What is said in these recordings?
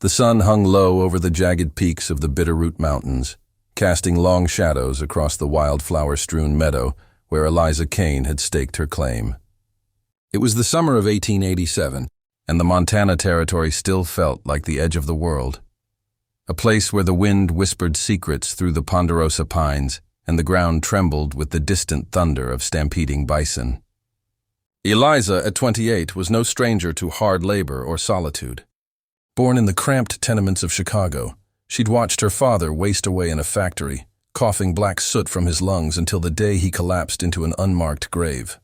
The sun hung low over the jagged peaks of the Bitterroot Mountains, casting long shadows across the wildflower-strewn meadow where Eliza Kane had staked her claim. It was the summer of 1887, and the Montana Territory still felt like the edge of the world. A place where the wind whispered secrets through the ponderosa pines and the ground trembled with the distant thunder of stampeding bison. Eliza, at 28, was no stranger to hard labor or solitude. Born in the cramped tenements of Chicago, she'd watched her father waste away in a factory, coughing black soot from his lungs until the day he collapsed into an unmarked grave.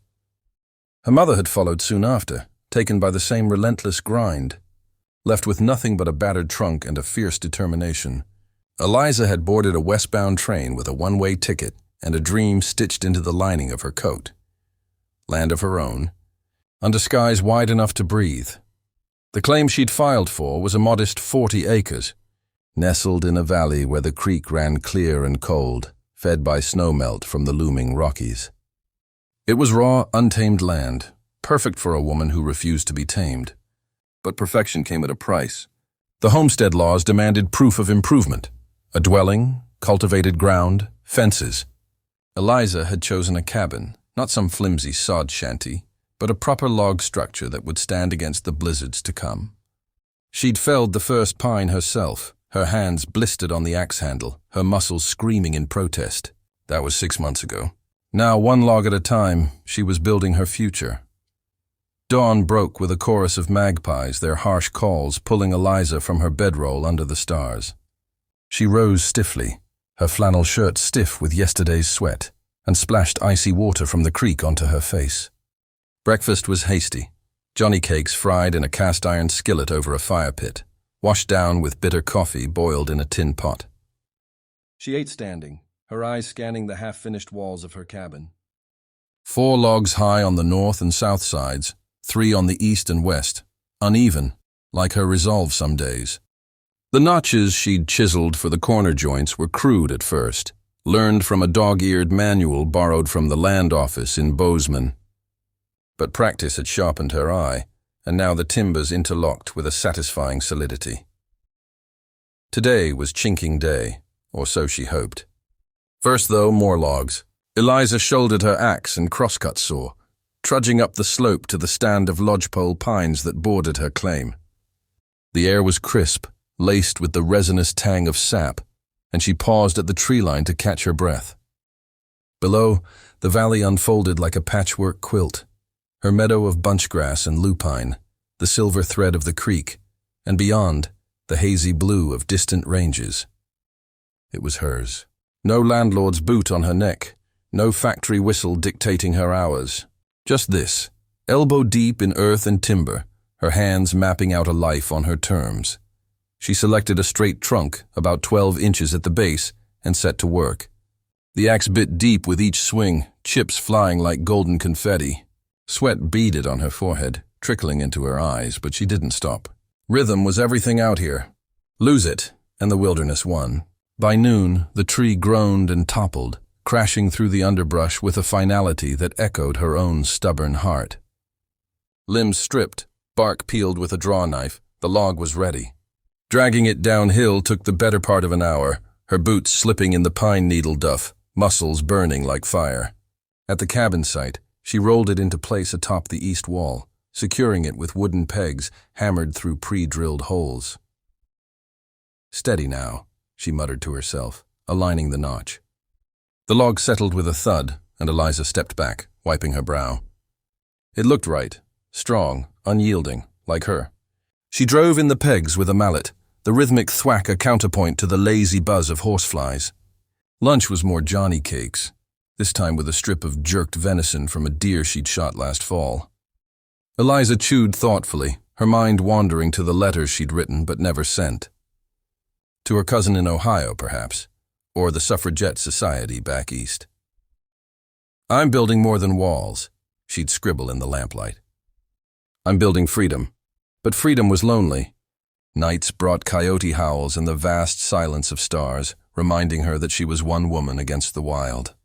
Her mother had followed soon after, taken by the same relentless grind. Left with nothing but a battered trunk and a fierce determination, Eliza had boarded a westbound train with a one-way ticket and a dream stitched into the lining of her coat. Land of her own, under skies wide enough to breathe. The claim she'd filed for was a modest 40 acres, nestled in a valley where the creek ran clear and cold, fed by snowmelt from the looming Rockies. It was raw, untamed land, perfect for a woman who refused to be tamed. But perfection came at a price. The homestead laws demanded proof of improvement: a dwelling, cultivated ground, fences. Eliza had chosen a cabin, not some flimsy sod shanty, but a proper log structure that would stand against the blizzards to come. She'd felled the first pine herself, her hands blistered on the axe handle, her muscles screaming in protest. That was 6 months ago. Now, one log at a time, she was building her future. Dawn broke with a chorus of magpies, their harsh calls pulling Eliza from her bedroll under the stars. She rose stiffly, her flannel shirt stiff with yesterday's sweat, and splashed icy water from the creek onto her face. Breakfast was hasty. Johnny cakes fried in a cast-iron skillet over a fire pit, washed down with bitter coffee boiled in a tin pot. She ate standing, her eyes scanning the half-finished walls of her cabin. 4 logs high on the north and south sides, 3 on the east and west, uneven, like her resolve some days. The notches she'd chiseled for the corner joints were crude at first, learned from a dog-eared manual borrowed from the land office in Bozeman. But practice had sharpened her eye, and now the timbers interlocked with a satisfying solidity. Today was chinking day, or so she hoped. First, though, more logs. Eliza shouldered her axe and crosscut saw, trudging up the slope to the stand of lodgepole pines that bordered her claim. The air was crisp, laced with the resinous tang of sap, and she paused at the tree line to catch her breath. Below, the valley unfolded like a patchwork quilt, her meadow of bunchgrass and lupine, the silver thread of the creek, and beyond, the hazy blue of distant ranges. It was hers. No landlord's boot on her neck, no factory whistle dictating her hours. Just this, elbow deep in earth and timber, her hands mapping out a life on her terms. She selected a straight trunk, about 12 inches at the base, and set to work. The axe bit deep with each swing, chips flying like golden confetti. Sweat beaded on her forehead, trickling into her eyes, but she didn't stop. Rhythm was everything out here. Lose it, and the wilderness won. By noon, the tree groaned and toppled, crashing through the underbrush with a finality that echoed her own stubborn heart. Limbs stripped, bark peeled with a draw knife, the log was ready. Dragging it downhill took the better part of an hour, her boots slipping in the pine needle duff, muscles burning like fire. At the cabin site, she rolled it into place atop the east wall, securing it with wooden pegs hammered through pre-drilled holes. Steady now, she muttered to herself, aligning the notch. The log settled with a thud, and Eliza stepped back, wiping her brow. It looked right, strong, unyielding, like her. She drove in the pegs with a mallet, the rhythmic thwack a counterpoint to the lazy buzz of horseflies. Lunch was more Johnny cakes, this time with a strip of jerked venison from a deer she'd shot last fall. Eliza chewed thoughtfully, her mind wandering to the letters she'd written but never sent. To her cousin in Ohio, perhaps, or the Suffragette Society back east. "I'm building more than walls," she'd scribble in the lamplight. "I'm building freedom." But freedom was lonely. Nights brought coyote howls and the vast silence of stars, reminding her that she was one woman against the wild.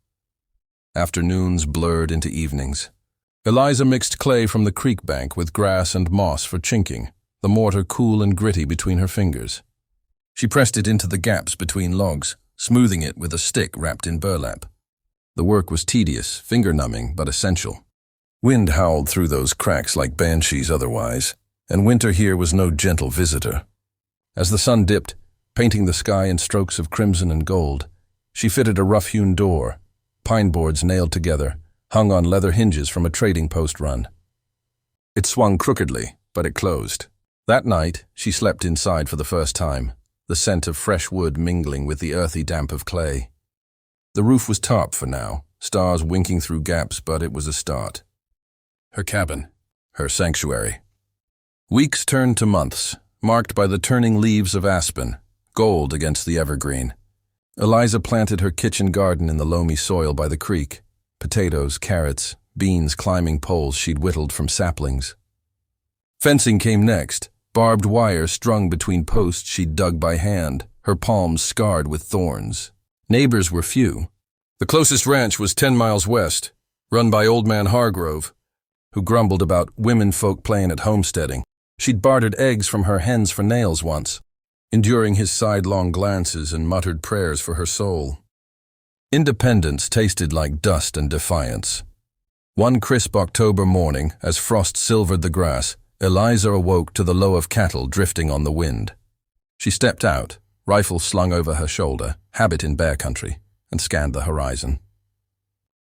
Afternoons blurred into evenings. Eliza mixed clay from the creek bank with grass and moss for chinking, the mortar cool and gritty between her fingers. She pressed it into the gaps between logs, smoothing it with a stick wrapped in burlap. The work was tedious, finger-numbing, but essential. Wind howled through those cracks like banshees otherwise, and winter here was no gentle visitor. As the sun dipped, painting the sky in strokes of crimson and gold, she fitted a rough-hewn door, pine boards nailed together, hung on leather hinges from a trading post run. It swung crookedly, but it closed. That night, she slept inside for the first time, the scent of fresh wood mingling with the earthy damp of clay. The roof was tarp for now, stars winking through gaps, but it was a start. Her cabin, her sanctuary. Weeks turned to months, marked by the turning leaves of aspen, gold against the evergreen. Eliza planted her kitchen garden in the loamy soil by the creek, potatoes, carrots, beans climbing poles she'd whittled from saplings. Fencing came next, barbed wire strung between posts she'd dug by hand, her palms scarred with thorns. Neighbors were few. The closest ranch was 10 miles west, run by Old Man Hargrove, who grumbled about women folk playing at homesteading. She'd bartered eggs from her hens for nails once, enduring his sidelong glances and muttered prayers for her soul. Independence tasted like dust and defiance. One crisp October morning, as frost silvered the grass, Eliza awoke to the low of cattle drifting on the wind. She stepped out, rifle slung over her shoulder, habit in bear country, and scanned the horizon.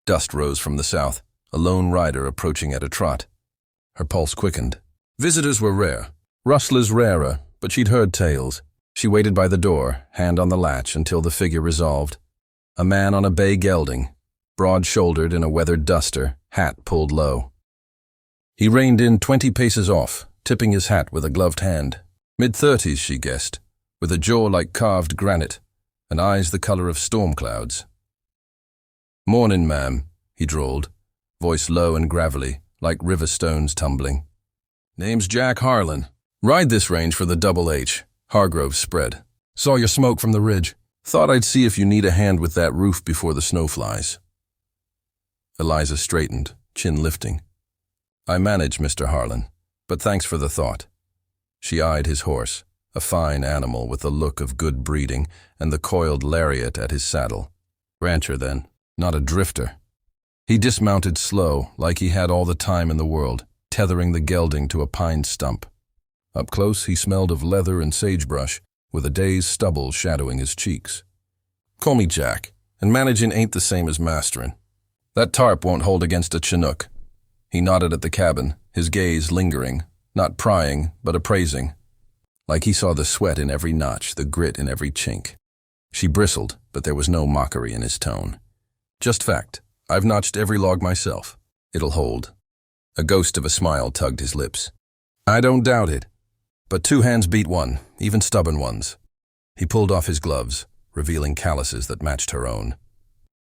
Dust rose from the south, a lone rider approaching at a trot. Her pulse quickened. Visitors were rare, rustlers rarer, but she'd heard tales. She waited by the door, hand on the latch, until the figure resolved. A man on a bay gelding, broad-shouldered in a weathered duster, hat pulled low. He reined in 20 paces off, tipping his hat with a gloved hand. Mid-30s, she guessed, with a jaw like carved granite, and eyes the color of storm clouds. "Mornin', ma'am," he drawled, voice low and gravelly, like river stones tumbling. "Name's Jack Harlan. Ride this range for the Double H," Hargrove spread. "Saw your smoke from the ridge. Thought I'd see if you need a hand with that roof before the snow flies." Eliza straightened, chin lifting. "I manage, Mr. Harlan, but thanks for the thought." She eyed his horse, a fine animal with the look of good breeding and the coiled lariat at his saddle. Rancher, then, not a drifter. He dismounted slow, like he had all the time in the world, tethering the gelding to a pine stump. Up close, he smelled of leather and sagebrush, with a day's stubble shadowing his cheeks. "Call me Jack, and managing ain't the same as masterin'. That tarp won't hold against a Chinook." He nodded at the cabin, his gaze lingering, not prying, but appraising. Like he saw the sweat in every notch, the grit in every chink. She bristled, but there was no mockery in his tone. "Just fact. I've notched every log myself. It'll hold." A ghost of a smile tugged his lips. "I don't doubt it. But 2 hands beat 1, even stubborn ones." He pulled off his gloves, revealing calluses that matched her own.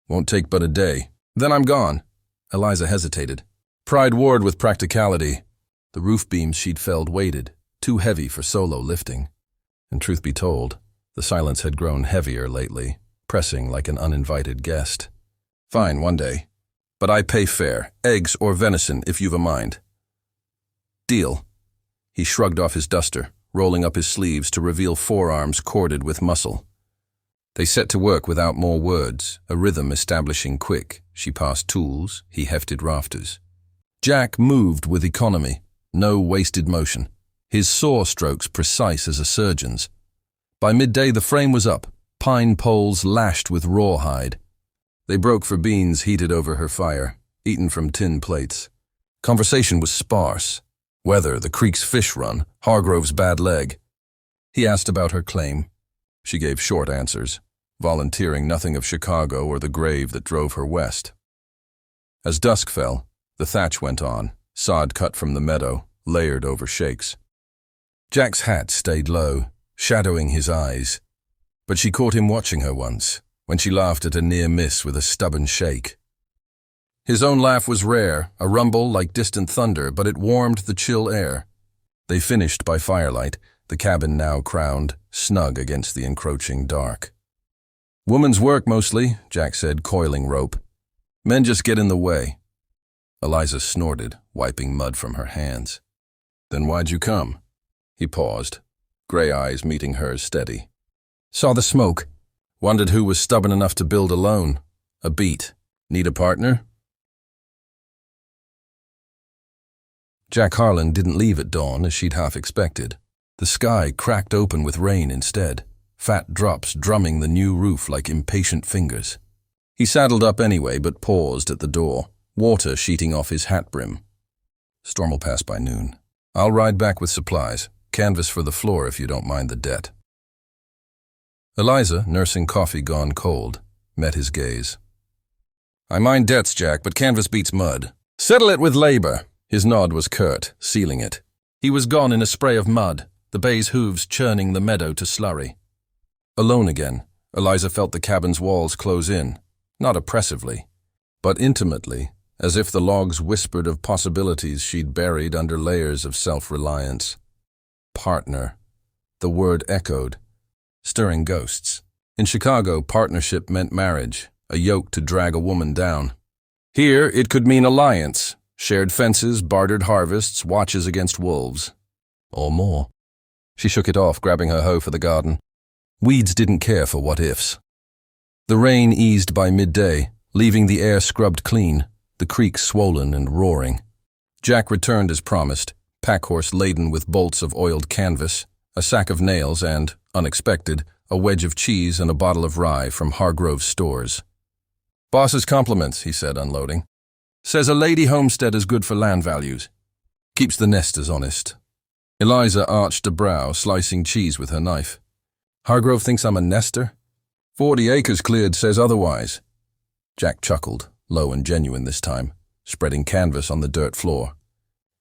"Won't take but a day. Then I'm gone." Eliza hesitated. Pride warred with practicality. The roof beams she'd felled weighted, too heavy for solo lifting. And truth be told, the silence had grown heavier lately, pressing like an uninvited guest. "Fine, one day. But I pay fair, eggs or venison if you've a mind." "Deal." He shrugged off his duster, rolling up his sleeves to reveal forearms corded with muscle. They set to work without more words, a rhythm establishing quick. She passed tools, he hefted rafters. Jack moved with economy, no wasted motion, his saw strokes precise as a surgeon's. By midday the frame was up, pine poles lashed with rawhide. They broke for beans heated over her fire, eaten from tin plates. Conversation was sparse. Weather, the creek's fish run, Hargrove's bad leg. He asked about her claim. She gave short answers, volunteering nothing of Chicago or the grave that drove her west. As dusk fell, the thatch went on, sod cut from the meadow, layered over shakes. Jack's hat stayed low, shadowing his eyes, but she caught him watching her once, when she laughed at a near miss with a stubborn shake. His own laugh was rare, a rumble like distant thunder, but it warmed the chill air. They finished by firelight, the cabin now crowned, snug against the encroaching dark. "Woman's work mostly," Jack said, coiling rope. "Men just get in the way." Eliza snorted, wiping mud from her hands. "Then why'd you come?" He paused, grey eyes meeting hers steady. Saw the smoke. Wondered who was stubborn enough to build alone. A beat. Need a partner? Jack Harlan didn't leave at dawn as she'd half expected. The sky cracked open with rain instead, fat drops drumming the new roof like impatient fingers. He saddled up anyway, but paused at the door, water sheeting off his hat brim. Storm will pass by noon. I'll ride back with supplies. Canvas for the floor if you don't mind the debt. Eliza, nursing coffee gone cold, met his gaze. I mind debts, Jack, but canvas beats mud. Settle it with labor. His nod was curt, sealing it. He was gone in a spray of mud, the bay's hooves churning the meadow to slurry. Alone again, Eliza felt the cabin's walls close in, not oppressively, but intimately, as if the logs whispered of possibilities she'd buried under layers of self-reliance. Partner. The word echoed, stirring ghosts. In Chicago, partnership meant marriage, a yoke to drag a woman down. Here, it could mean alliance, shared fences, bartered harvests, watches against wolves. Or more. She shook it off, grabbing her hoe for the garden. Weeds didn't care for what-ifs. The rain eased by midday, leaving the air scrubbed clean, the creek swollen and roaring. Jack returned as promised, packhorse laden with bolts of oiled canvas, a sack of nails and, unexpected, a wedge of cheese and a bottle of rye from Hargrove's stores. Boss's compliments, he said, unloading. Says a lady homestead is good for land values. Keeps the nesters honest. Eliza arched a brow, slicing cheese with her knife. Hargrove thinks I'm a nester? 40 acres cleared says otherwise. Jack chuckled, low and genuine this time, spreading canvas on the dirt floor.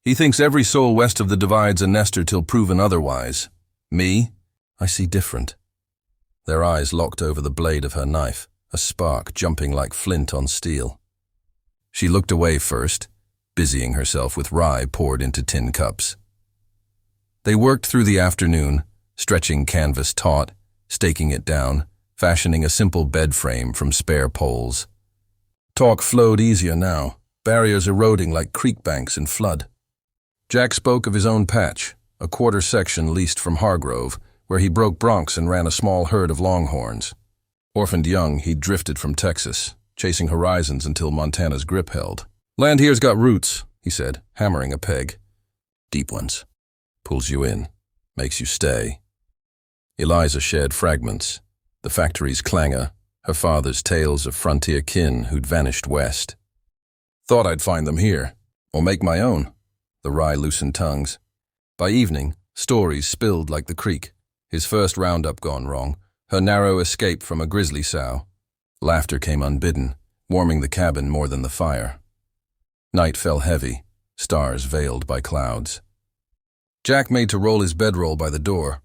He thinks every soul west of the divide's a nester till proven otherwise. Me? I see different. Their eyes locked over the blade of her knife, a spark jumping like flint on steel. She looked away first, busying herself with rye poured into tin cups. They worked through the afternoon, stretching canvas taut, staking it down, fashioning a simple bed frame from spare poles. Talk flowed easier now, barriers eroding like creek banks in flood. Jack spoke of his own patch, a quarter section leased from Hargrove, where he broke broncs and ran a small herd of longhorns. Orphaned young, he'd drifted from Texas, chasing horizons until Montana's grip held. Land here's got roots, he said, hammering a peg. Deep ones. Pulls you in, makes you stay. Eliza shared fragments, the factory's clangor, her father's tales of frontier kin who'd vanished west. Thought I'd find them here, or make my own, the rye loosened tongues. By evening, stories spilled like the creek, his first roundup gone wrong, her narrow escape from a grizzly sow. Laughter came unbidden, warming the cabin more than the fire. Night fell heavy, stars veiled by clouds. Jack made to roll his bedroll by the door.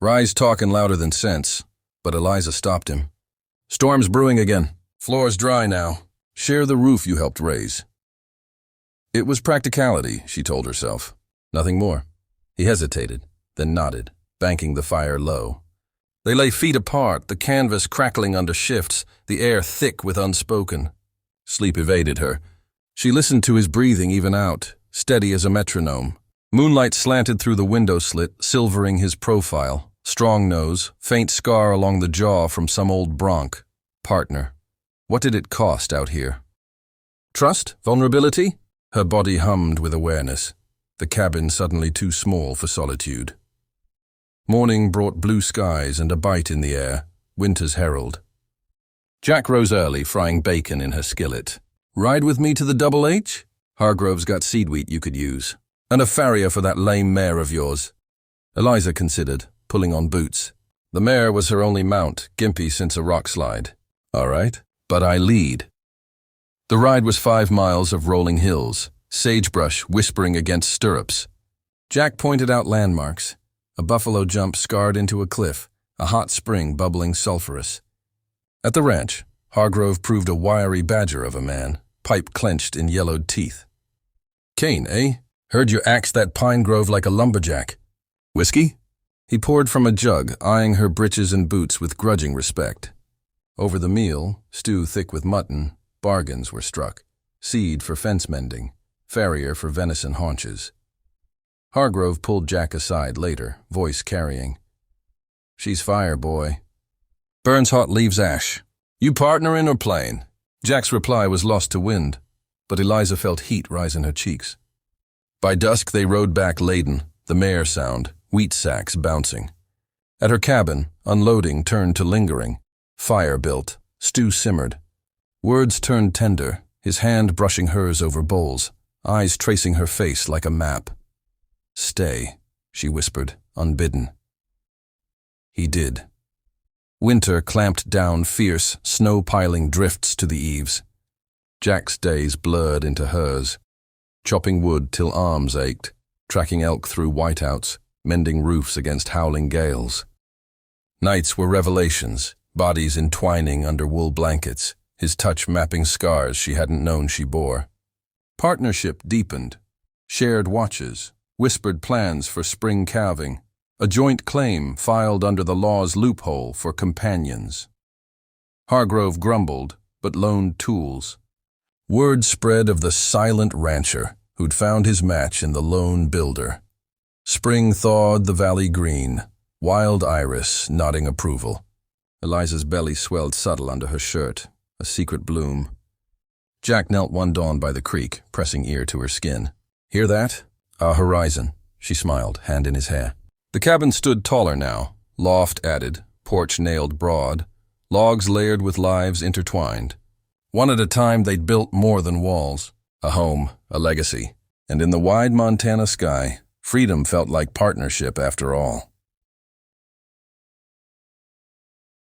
Rye's talking louder than sense, but Eliza stopped him. Storm's brewing again. Floor's dry now. Share the roof you helped raise. It was practicality, she told herself. Nothing more. He hesitated, then nodded, banking the fire low. They lay feet apart, the canvas crackling under shifts, the air thick with unspoken. Sleep evaded her. She listened to his breathing even out, steady as a metronome. Moonlight slanted through the window slit, silvering his profile. Strong nose, faint scar along the jaw from some old bronc. Partner. What did it cost out here? Trust? Vulnerability? Her body hummed with awareness. The cabin suddenly too small for solitude. Morning brought blue skies and a bite in the air, winter's herald. Jack rose early, frying bacon in her skillet. Ride with me to the Double H? Hargrove's got seed wheat you could use. And a farrier for that lame mare of yours. Eliza considered, pulling on boots. The mare was her only mount, gimpy since a rock slide. All right, but I lead. The ride was 5 miles of rolling hills, sagebrush whispering against stirrups. Jack pointed out landmarks. A buffalo jump scarred into a cliff, a hot spring bubbling sulphurous. At the ranch, Hargrove proved a wiry badger of a man, pipe clenched in yellowed teeth. Kane, eh? Heard you axe that pine grove like a lumberjack. Whiskey? He poured from a jug, eyeing her breeches and boots with grudging respect. Over the meal, stew thick with mutton, bargains were struck. Seed for fence mending, farrier for venison haunches. Hargrove pulled Jack aside later, voice carrying. "She's fire, boy. Burns hot, leaves ash. You partnerin' or playin'?" Jack's reply was lost to wind, but Eliza felt heat rise in her cheeks. By dusk they rode back laden, the mare sound, wheat sacks bouncing. At her cabin, unloading turned to lingering. Fire built, stew simmered. Words turned tender, his hand brushing hers over bowls, eyes tracing her face like a map. "Stay," she whispered, unbidden. He did. Winter clamped down fierce, snow-piling drifts to the eaves. Jack's days blurred into hers, chopping wood till arms ached, tracking elk through whiteouts, mending roofs against howling gales. Nights were revelations, bodies entwining under wool blankets, his touch mapping scars she hadn't known she bore. Partnership deepened, shared watches, whispered plans for spring calving, a joint claim filed under the law's loophole for companions. Hargrove grumbled, but loaned tools. Word spread of the silent rancher who'd found his match in the lone builder. Spring thawed the valley green, wild iris nodding approval. Eliza's belly swelled subtle under her shirt, a secret bloom. Jack knelt one dawn by the creek, pressing ear to her skin. "Hear that? A horizon," she smiled, hand in his hair. The cabin stood taller now, loft added, porch nailed broad, logs layered with lives intertwined. One at a time they'd built more than walls, a home, a legacy, and in the wide Montana sky, freedom felt like partnership after all.